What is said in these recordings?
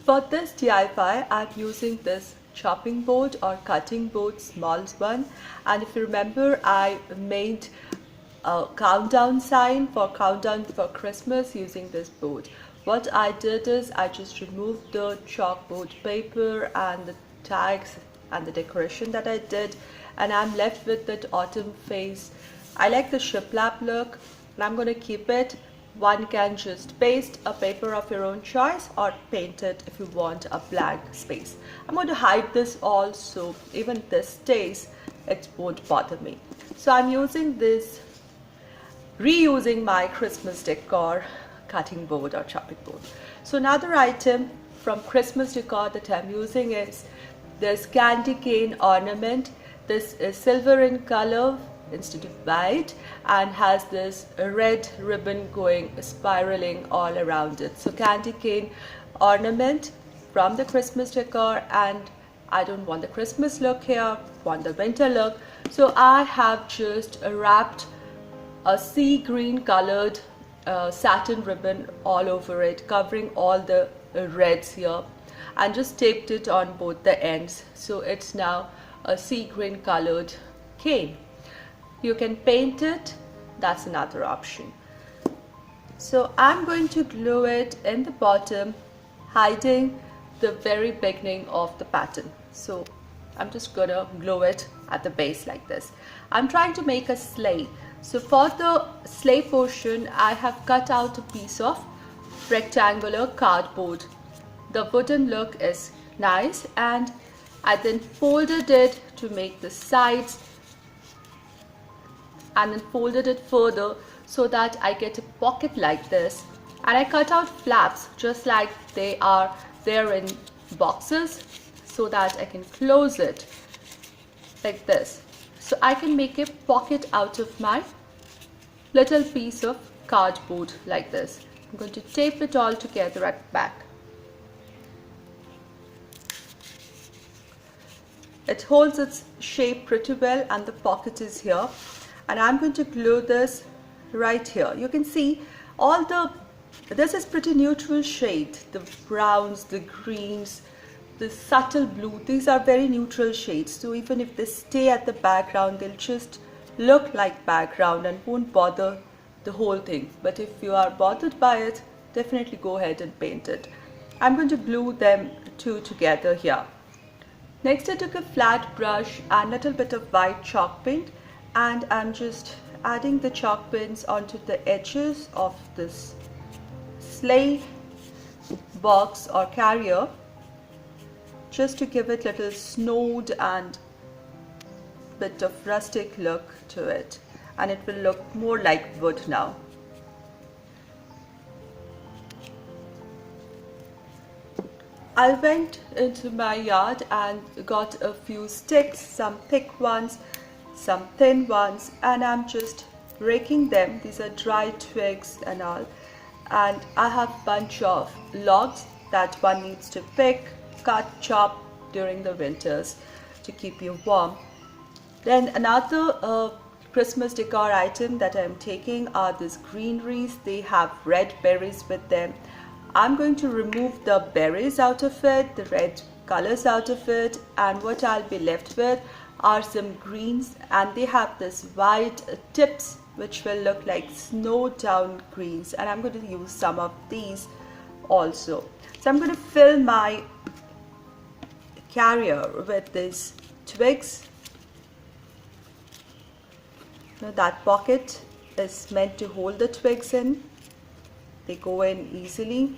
For this DIY, I'm using this chopping board or cutting board, small one. And if you remember, I made a countdown sign for countdown for Christmas using this board. What I did is I just removed the chalkboard paper and the tags and the decoration that I did, and I'm left with that autumn face. I like the shiplap look and I'm going to keep it. One can just paste a paper of your own choice or paint it if you want a blank space. I'm going to hide this all so even this stays, it won't bother me. So I'm using this, reusing my Christmas decor cutting board or chopping board. So another item from Christmas decor that I'm using is this candy cane ornament. This is silver in color instead of white and has this red ribbon going spiraling all around it. So candy cane ornament from the Christmas decor, and I don't want the Christmas look here, want the winter look. So I have just wrapped a sea green colored satin ribbon all over it, covering all the reds here, and just taped it on both the ends. So it's now a sea green colored cane. You can paint it, that's another option. So I'm going to glue it in the bottom, hiding the very beginning of the pattern. So I'm just gonna glue it at the base like this. I'm trying to make a sleigh. So for the sleigh portion, I have cut out a piece of rectangular cardboard. The wooden look is nice, and I then folded it to make the sides, and then folded it further so that I get a pocket like this, and I cut out flaps just like they are there in boxes so that I can close it like this. So I can make a pocket out of my little piece of cardboard like this. I'm going to tape it all together at the back. It holds its shape pretty well and the pocket is here. And I'm going to glue this right here. You can see this is pretty neutral shade. The browns, the greens, the subtle blue, these are very neutral shades. So even if they stay at the background, they'll just look like background and won't bother the whole thing. But if you are bothered by it, definitely go ahead and paint it. I'm going to glue them two together here. Next, I took a flat brush and a little bit of white chalk paint, and I'm just adding the chalk pins onto the edges of this sleigh box or carrier, just to give it a little snowed and bit of rustic look to it, and it will look more like wood now. I went into my yard and got a few sticks, some thick ones, some thin ones, and I'm just raking them. These are dry twigs and all, and I have a bunch of logs that one needs to pick, cut, chop during the winters to keep you warm. Then another Christmas decor item that I'm taking are these greeneries. They have red berries with them. I'm going to remove the berries out of it, the red colors out of it, and what I'll be left with are some greens, and they have this white tips which will look like snow down greens, and I'm going to use some of these also. So I'm going to fill my carrier with these twigs. Now that pocket is meant to hold the twigs in. They go in easily.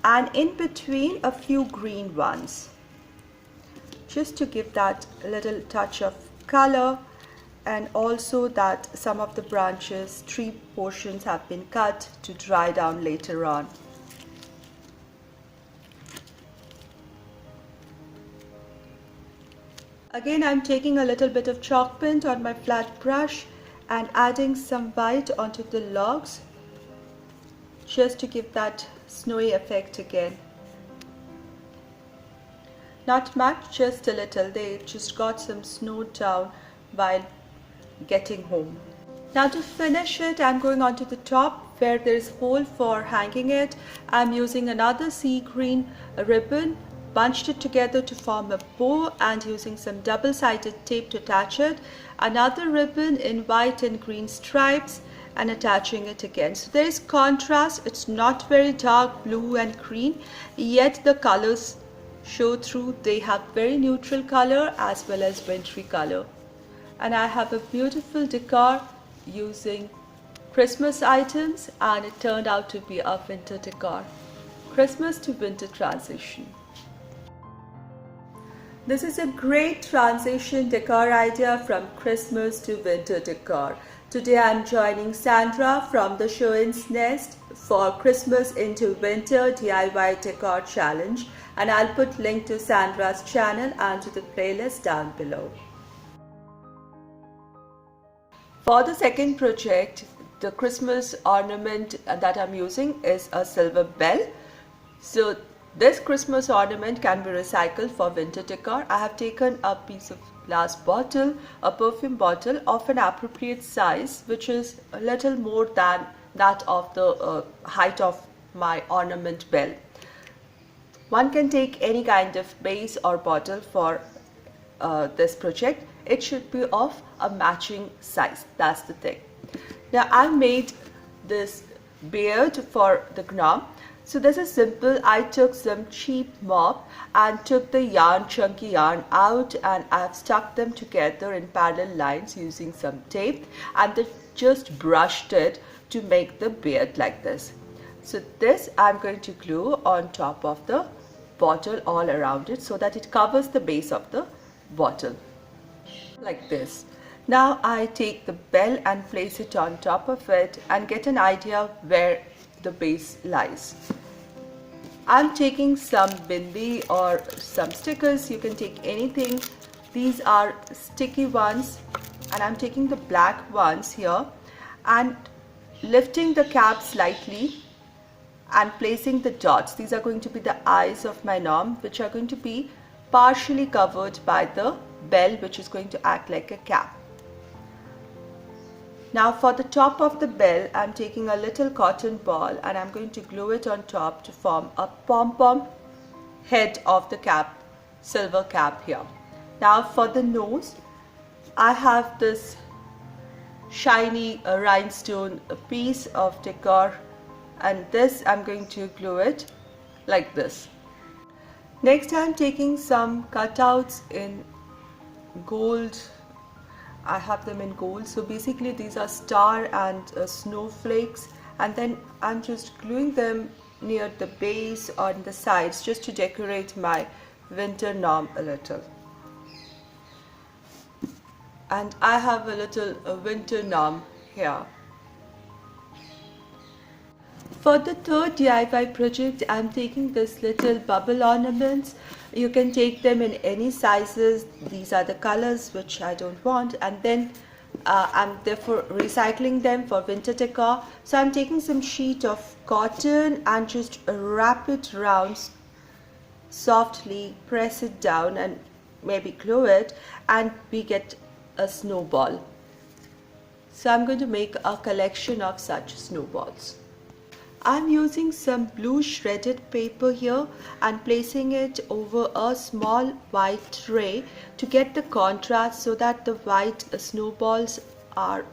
And in between a few green ones, just to give that little touch of color, and also that some of the branches, tree portions have been cut to dry down later on. Again, I'm taking a little bit of chalk paint on my flat brush and adding some white onto the logs, just to give that snowy effect again. Not much, just a little. They just got some snow down while getting home. Now to finish it, I'm going on to the top where there is hole for hanging it, I'm using another sea green ribbon, bunched it together to form a bow and using some double-sided tape to attach it, another ribbon in white and green stripes and attaching it again. So there is contrast. It's not very dark blue and green, yet the colors show through. They have very neutral color as well as wintry color. And I have a beautiful decor using Christmas items, and it turned out to be a winter decor. Christmas to winter transition. This is a great transition decor idea from Christmas to winter decor. Today I'm joining Sandra from the Show-Ins Nest for Christmas into Winter DIY Decor Challenge, and I'll put link to Sandra's channel and to the playlist down below. For the second project, the Christmas ornament that I'm using is a silver bell. So this Christmas ornament can be recycled for winter decor. I have taken a piece of glass bottle, a perfume bottle of an appropriate size, which is a little more than that of the height of my ornament bell. One can take any kind of base or bottle for this project. It should be of a matching size. That's the thing. Now I made this beard for the gnome. So this is simple. I took some cheap mop and took the yarn, chunky yarn out, and I've stuck them together in parallel lines using some tape, and then just brushed it to make the beard like this. So this I'm going to glue on top of the bottle all around it so that it covers the base of the bottle like this. Now I take the bell and place it on top of it and get an idea where the base lies. I'm taking some bindi or some stickers. You can take anything. These are sticky ones, and I'm taking the black ones here and lifting the cap slightly and placing the dots. These are going to be the eyes of my gnome, which are going to be partially covered by the bell, which is going to act like a cap. Now for the top of the bell, I'm taking a little cotton ball and I'm going to glue it on top to form a pom-pom head of the cap, silver cap here. Now for the nose, I have this shiny rhinestone piece of decor, and this I'm going to glue it like this. Next I'm taking some cutouts in gold. I have them in gold. So basically these are star and snowflakes, and then I'm just gluing them near the base or on the sides just to decorate my winter gnome a little. And I have a little winter gnome here. For the third DIY project, I'm taking this little bubble ornaments. You can take them in any sizes. These are the colors which I don't want, and then I'm therefore recycling them for winter decor. So I'm taking some sheet of cotton and just wrap it around softly, press it down and maybe glue it, and we get a snowball. So I'm going to make a collection of such snowballs. I'm using some blue shredded paper here and placing it over a small white tray to get the contrast so that the white snowballs are,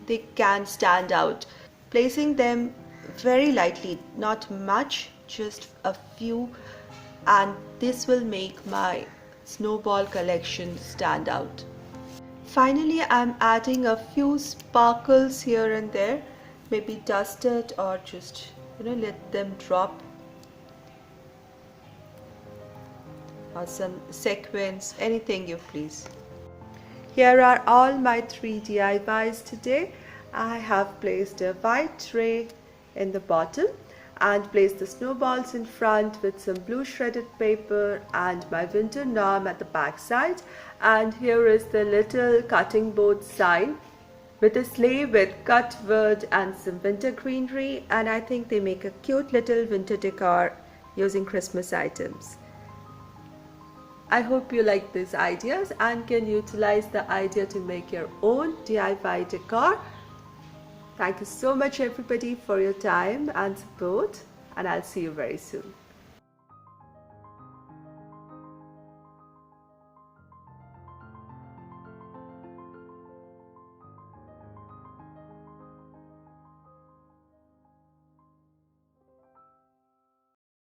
they can stand out. Placing them very lightly, not much, just a few, and this will make my snowball collection stand out. Finally, I'm adding a few sparkles here and there. Maybe dust it or just let them drop, or some sequins, anything you please. Here are all my 3 DIYs today. I have placed a white tray in the bottom and placed the snowballs in front with some blue shredded paper and my winter gnome at the back side, and here is the little cutting board sign with a sleigh with cut wood and some winter greenery, and I think they make a cute little winter decor using Christmas items. I hope you like these ideas and can utilize the idea to make your own DIY decor. Thank you so much everybody for your time and support, and I'll see you very soon.